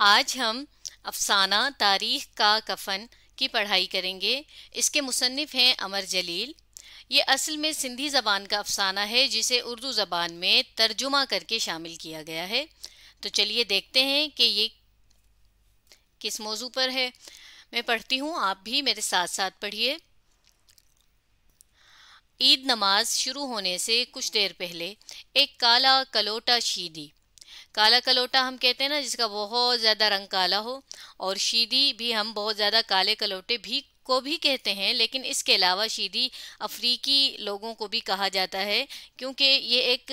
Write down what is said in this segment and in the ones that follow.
آج ہم افسانہ تاریخ کا کفن کی پڑھائی کریں گے۔ اس کے مصنف ہیں امر جلیل۔ یہ اصل میں سندھی زبان کا افسانہ ہے جسے اردو زبان میں ترجمہ کر کے شامل کیا گیا ہے۔ تو چلیے دیکھتے ہیں کہ یہ کس موضوع پر ہے۔ میں پڑھتی ہوں، آپ بھی میرے ساتھ ساتھ پڑھیے۔ عید نماز شروع ہونے سے کچھ دیر پہلے ایک کالا کلوٹا شیدی، کالا کلوٹا ہم کہتے ہیں نا جس کا بہت زیادہ رنگ کالا ہو، اور شیدی بھی ہم بہت زیادہ کالے کلوٹے بھی کہتے ہیں، لیکن اس کے علاوہ شیدی افریقی لوگوں کو بھی کہا جاتا ہے، کیونکہ یہ ایک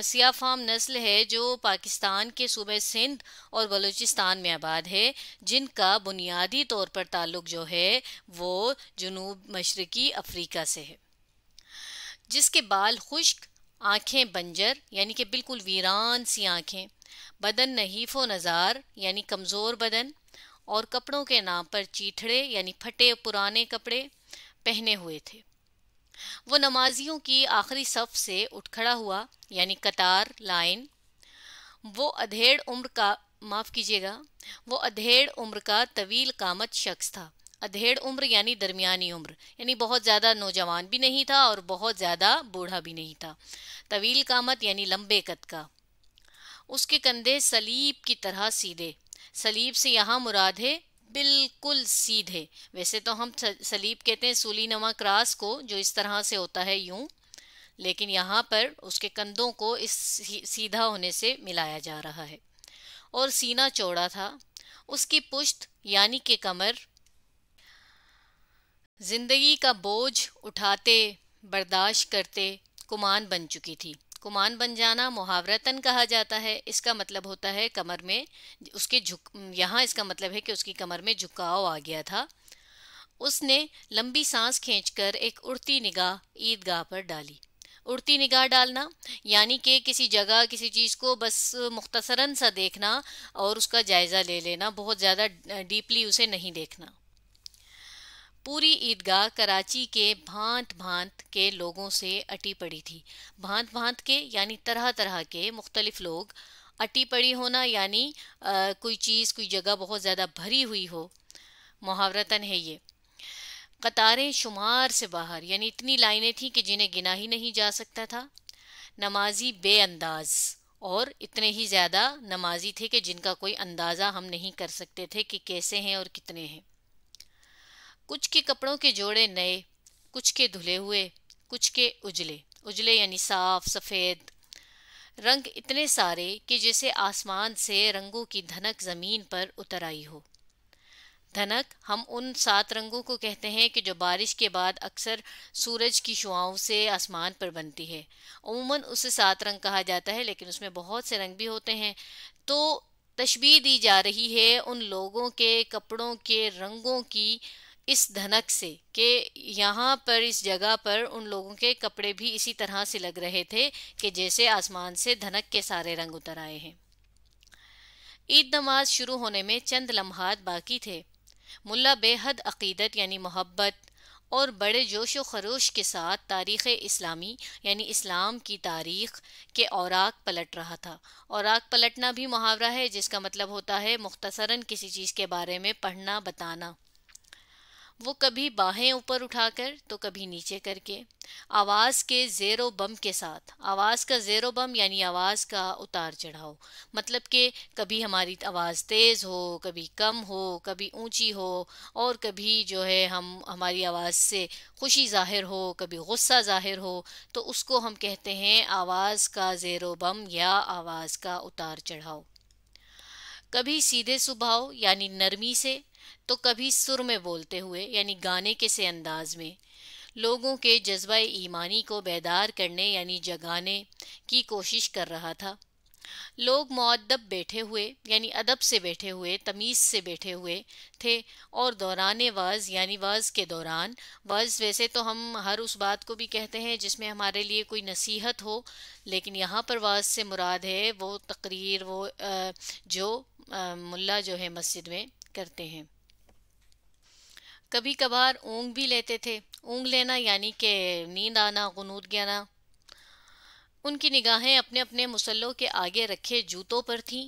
سیاہ فام نسل ہے جو پاکستان کے صوبہ سندھ اور بلوچستان میں آباد ہے، جن کا بنیادی طور پر تعلق جو ہے وہ جنوب مشرقی افریقہ سے ہے، جس کے بال خشک، آنکھیں بنجر یعنی کہ بالکل ویران سی آنکھیں، بدن نحیف و نزار یعنی کمزور بدن، اور کپڑوں کے نام پر چیٹھڑے یعنی پھٹے پرانے کپڑے پہنے ہوئے تھے۔ وہ نمازیوں کی آخری صف سے اٹھ کھڑا ہوا، یعنی قطار لائن۔ وہ ادھیڑ عمر کا معاف کیجیے گا وہ ادھیڑ عمر کا طویل قامت شخص تھا۔ ادھیڑ عمر یعنی درمیانی عمر، یعنی بہت زیادہ نوجوان بھی نہیں تھا اور بہت زیادہ بوڑھا بھی نہیں تھا۔ طویل قامت یعنی لمبے قد کا۔ اس کے کندھے سلیب کی طرح سیدھے، سلیب سے یہاں مراد ہے بالکل سیدھے۔ ویسے تو ہم سلیب کہتے ہیں سولی نما کراس کو، جو اس طرح سے ہوتا ہے یوں، لیکن یہاں پر اس کے کندھوں کو اس سیدھا ہونے سے ملایا جا رہا ہے۔ اور سینہ چوڑا تھا۔ اس کی پشت یعنی کہ کمر زندگی کا بوجھ اٹھاتے برداشت کرتے کمان بن چکی تھی۔ کمان بن جانا محاورتاً کہا جاتا ہے۔ اس کا مطلب ہوتا ہے کمر میں یہاں اس کا مطلب ہے کہ اس کی کمر میں جھکاؤ آ گیا تھا۔ اس نے لمبی سانس کھینچ کر ایک اڑتی نگاہ عیدگاہ پر ڈالی۔ اڑتی نگاہ ڈالنا یعنی کہ کسی جگہ کسی چیز کو بس مختصراً سا دیکھنا اور اس کا جائزہ لے لینا، بہت زیادہ ڈیپلی اسے نہیں دیکھنا۔ پوری عیدگاہ کراچی کے بھانت بھانت کے لوگوں سے اٹی پڑی تھی۔ بھانت بھانت کے یعنی طرح طرح کے مختلف لوگ، اٹی پڑی ہونا یعنی کوئی چیز کوئی جگہ بہت زیادہ بھری ہوئی ہو، محاورتاً ہے یہ۔ قطاریں شمار سے باہر، یعنی اتنی لائنیں تھیں کہ جنہیں گنا ہی نہیں جا سکتا تھا۔ نمازی بے انداز، اور اتنے ہی زیادہ نمازی تھے کہ جن کا کوئی اندازہ ہم نہیں کر سکتے تھے کہ کیسے ہیں اور کتنے ہیں۔ کچھ کے کپڑوں کے جوڑے نئے، کچھ کے دھلے ہوئے، کچھ کے اجلے، اجلے یعنی صاف سفید، رنگ اتنے سارے کہ جیسے آسمان سے رنگوں کی دھنک زمین پر اتر آئی ہو۔ دھنک ہم ان 7 رنگوں کو کہتے ہیں کہ جو بارش کے بعد اکثر سورج کی شعاؤں سے آسمان پر بنتی ہے۔ عموماً اسے 7 رنگ کہا جاتا ہے، لیکن اس میں بہت سے رنگ بھی ہوتے ہیں۔ تو تشبیہ دی جا رہی ہے ان لوگوں کے کپڑوں کے رنگوں کی اس دھنک سے، کہ یہاں پر اس جگہ پر ان لوگوں کے کپڑے بھی اسی طرح سے لگ رہے تھے کہ جیسے آسمان سے دھنک کے سارے رنگ اتر آئے ہیں۔ عید نماز شروع ہونے میں چند لمحات باقی تھے۔ ملا بے حد عقیدت یعنی محبت اور بڑے جوش و خروش کے ساتھ تاریخ اسلامی یعنی اسلام کی تاریخ کے اوراق پلٹ رہا تھا۔ اوراق پلٹنا بھی محاورہ ہے جس کا مطلب ہوتا ہے مختصراً کسی چیز کے بارے میں پڑھنا بتانا۔ وہ کبھی باہیں اوپر اٹھا کر تو کبھی نیچے کر کے، آواز کے زیر و بم کے ساتھ۔ آواز کا زیر و بم یعنی آواز کا اتار چڑھاؤ، مطلب کہ کبھی ہماری آواز تیز ہو، کبھی کم ہو، کبھی اونچی ہو، اور کبھی جو ہے ہماری آواز سے خوشی ظاہر ہو، کبھی غصہ ظاہر ہو، تو اس کو ہم کہتے ہیں آواز کا زیر و بم یا آواز کا اتار چڑھاؤ۔ کبھی سیدھے سبھاؤ یعنی نرمی سے، تو کبھی سر میں بولتے ہوئے یعنی گانے کے سے انداز میں، لوگوں کے جذبہ ایمانی کو بیدار کرنے یعنی جگانے کی کوشش کر رہا تھا۔ لوگ مؤدب بیٹھے ہوئے یعنی ادب سے بیٹھے ہوئے، تمیز سے بیٹھے ہوئے تھے، اور دوران وعظ یعنی وعظ کے دوران۔ وعظ ویسے تو ہم ہر اس بات کو بھی کہتے ہیں جس میں ہمارے لیے کوئی نصیحت ہو، لیکن یہاں پر وعظ سے مراد ہے وہ تقریر، وہ جو ملا جو ہے مسجد میں کرتے ہیں۔ کبھی کبھار اونگ بھی لیتے تھے۔ اونگ لینا یعنی کہ نیند آنا، غنودگی آنا۔ ان کی نگاہیں اپنے اپنے مسلوں کے آگے رکھے جوتوں پر تھیں۔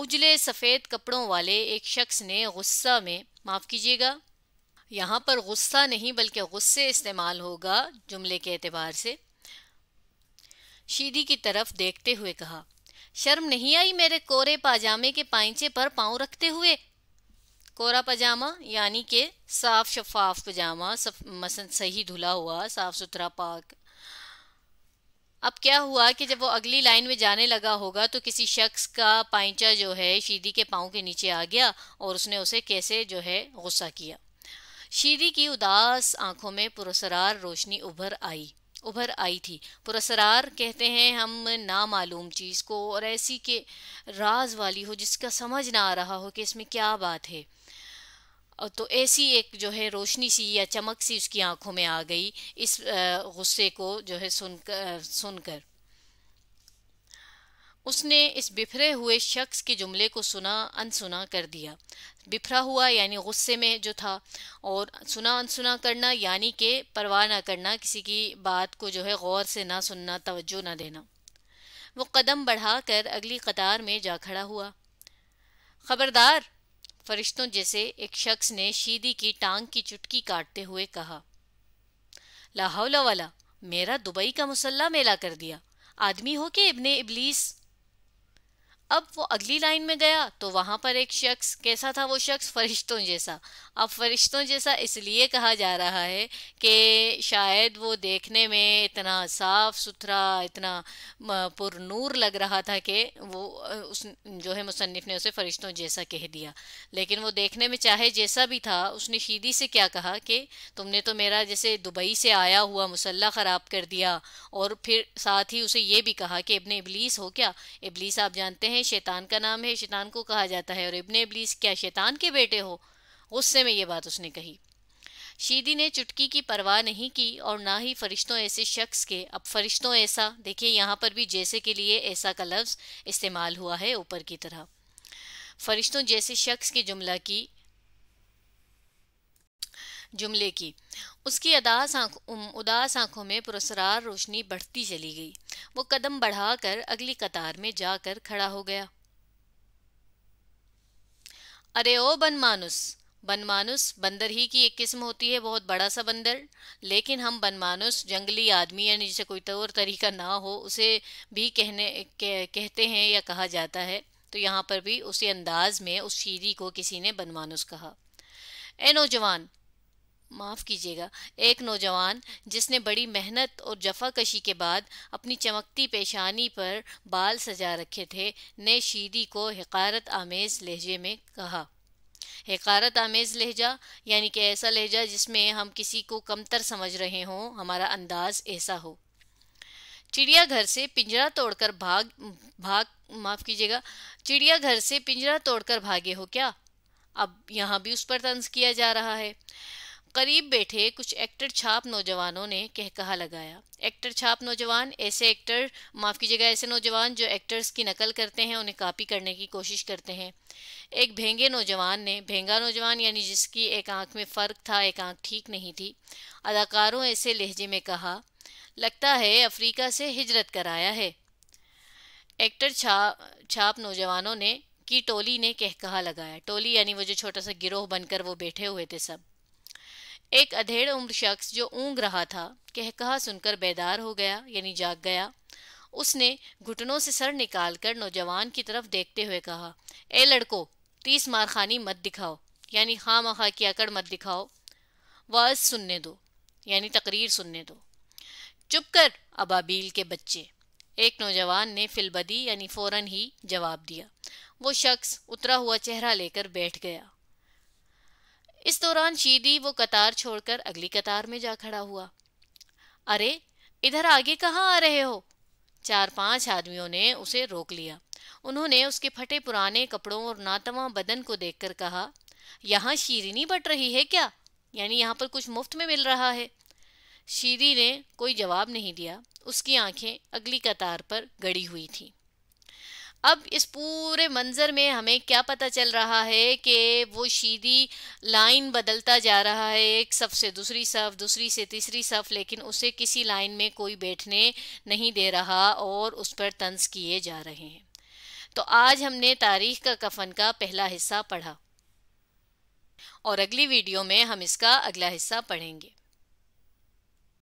اجلے سفید کپڑوں والے ایک شخص نے غصہ میں، معاف کیجیے گا، یہاں پر غصہ نہیں بلکہ غصے استعمال ہوگا جملے کے اعتبار سے، شیدی کی طرف دیکھتے ہوئے کہا، شرم نہیں آئی میرے کورے پاجامے کے پائنچے پر پاؤں رکھتے ہوئے؟ کورا پاجامہ یعنی کہ صاف شفاف پاجامہ، مثلا صحیح دھلا ہوا، صاف ستھرا، پاک۔ اب کیا ہوا کہ جب وہ اگلی لائن میں جانے لگا ہوگا تو کسی شخص کا پائنچا جو ہے شیدی کے پاؤں کے نیچے آ گیا اور اس نے اسے کیسے جو ہے غصہ کیا۔ شیدی کی اداس آنکھوں میں پراسرار روشنی ابھر آئی تھی۔ پراسرار کہتے ہیں ہم نامعلوم چیز کو، اور ایسی کہ راز والی ہو، جس کا سمجھ نہ آ رہا ہو کہ اس میں کیا بات ہے، تو ایسی ایک جو ہے روشنی سی یا چمک سی اس کی آنکھوں میں آ گئی اس غصے کو جو ہے سن کر۔ اس نے اس بفرے ہوئے شخص کے جملے کو انسنا کر دیا۔ بفرا ہوا یعنی غصے میں جو تھا، اور انسنا کرنا یعنی کہ پرواہ نہ کرنا، کسی کی بات کو جو ہے غور سے نہ سننا، توجہ نہ دینا۔ وہ قدم بڑھا کر اگلی قطار میں جا کھڑا ہوا۔ خبردار، فرشتوں جیسے ایک شخص نے شیدی کی ٹانگ کی چٹکی کاٹتے ہوئے کہا۔ لا حول ولا، میرا دبئی کا مسلح میلا کر دیا، آدمی ہو کہ ابن ابلیس؟ اب وہ اگلی لائن میں گیا تو وہاں پر ایک شخص، کیسا تھا وہ شخص؟ فرشتوں جیسا۔ اب فرشتوں جیسا اس لیے کہا جا رہا ہے کہ شاید وہ دیکھنے میں اتنا صاف ستھرا، اتنا پر نور لگ رہا تھا کہ وہ اس جو ہے مصنف نے اسے فرشتوں جیسا کہہ دیا، لیکن وہ دیکھنے میں چاہے جیسا بھی تھا، اس نے شیدی سے کیا کہا کہ تم نے تو میرا جیسے دبئی سے آیا ہوا مسلح خراب کر دیا، اور پھر ساتھ ہی اسے یہ بھی کہا کہ ابن ابلیس ہو کیا؟ ابلیس آپ جانتے ہیں شیطان کا نام ہے، شیطان کو کہا جاتا ہے، اور ابن ابلیس کیا شیطان کے بیٹے ہو؟ غصے میں یہ بات اس نے کہی۔ شیدی نے چٹکی کی پرواہ نہیں کی اور نہ ہی فرشتوں ایسے شخص کے۔ اب فرشتوں ایسا، دیکھیے یہاں پر بھی جیسے کے لیے ایسا کا لفظ استعمال ہوا ہے اوپر کی طرح۔ فرشتوں جیسے شخص کے جملے کی اس کی اداس آنکھوں میں پراسرار روشنی بڑھتی چلی گئی۔ وہ قدم بڑھا کر اگلی قطار میں جا کر کھڑا ہو گیا۔ ارے او بن مانس بندر ہی کی ایک قسم ہوتی ہے، بہت بڑا سا بندر، لیکن ہم بن مانس جنگلی آدمی، یعنی جسے کوئی طور طریقہ نہ ہو اسے بھی کہتے ہیں یا کہا جاتا ہے، تو یہاں پر بھی اسی انداز میں اس شیدی کو کسی نے بن مانس کہا۔ اے نوجوان، معاف کیجیے گا، ایک نوجوان جس نے بڑی محنت اور جفا کشی کے بعد اپنی چمکتی پیشانی پر بال سجا رکھے تھے، نے شیدی کو حقارت آمیز لہجے میں کہا۔ حقارت آمیز لہجہ یعنی کہ ایسا لہجہ جس میں ہم کسی کو کمتر سمجھ رہے ہوں، ہمارا انداز ایسا ہو۔ چڑیا گھر سے پنجرا توڑ کر معاف کیجیے گا، چڑیا گھر سے پنجرا توڑ کر بھاگے ہو کیا؟ اب یہاں بھی اس پر طنز کیا جا رہا ہے۔ قریب بیٹھے کچھ ایکٹر چھاپ نوجوانوں نے کہا لگایا۔ ایکٹر چھاپ نوجوان، ایسے نوجوان جو ایکٹرز کی نقل کرتے ہیں، انہیں کاپی کرنے کی کوشش کرتے ہیں۔ ایک بھینگا نوجوان یعنی جس کی ایک آنکھ میں فرق تھا، ایک آنکھ ٹھیک نہیں تھی، اداکاروں ایسے لہجے میں کہا، لگتا ہے افریقہ سے ہجرت کر آیا ہے۔ ایکٹر چھاپ نوجوانوں نے کی ٹولی نے کہا لگایا۔ ٹولی یعنی وہ جو چھوٹا سا گروہ بن کر وہ بیٹھے ہوئے تھے سب۔ ایک ادھیڑ عمر شخص جو اونگ رہا تھا کہا سن کر بیدار ہو گیا، یعنی جاگ گیا۔ اس نے گھٹنوں سے سر نکال کر نوجوان کی طرف دیکھتے ہوئے کہا، اے لڑکو، 30 مارخانی مت دکھاؤ، یعنی خواہ مخواہ کی اکڑ مت دکھاؤ، واعظ سننے دو، یعنی تقریر سننے دو۔ چپ کر ابابیل کے بچے، ایک نوجوان نے فی البدی یعنی فوراً ہی جواب دیا۔ وہ شخص اترا ہوا چہرہ لے کر بیٹھ گیا۔ اس دوران شیدی وہ قطار چھوڑ کر اگلی قطار میں جا کھڑا ہوا۔ ارے ادھر آگے کہاں آ رہے ہو؟ 4-5 آدمیوں نے اسے روک لیا۔ انہوں نے اس کے پھٹے پرانے کپڑوں اور ناتواں بدن کو دیکھ کر کہا، یہاں شیرینی بٹ رہی ہے کیا؟ یعنی یہاں پر کچھ مفت میں مل رہا ہے؟ شیدی نے کوئی جواب نہیں دیا، اس کی آنکھیں اگلی قطار پر گڑی ہوئی تھیں۔ اب اس پورے منظر میں ہمیں کیا پتہ چل رہا ہے کہ وہ شیدی لائن بدلتا جا رہا ہے، ایک صف سے دوسری صف، دوسری سے تیسری صف، لیکن اسے کسی لائن میں کوئی بیٹھنے نہیں دے رہا اور اس پر طنز کیے جا رہے ہیں۔ تو آج ہم نے تاریخ کا کفن کا پہلا حصہ پڑھا، اور اگلی ویڈیو میں ہم اس کا اگلا حصہ پڑھیں گے۔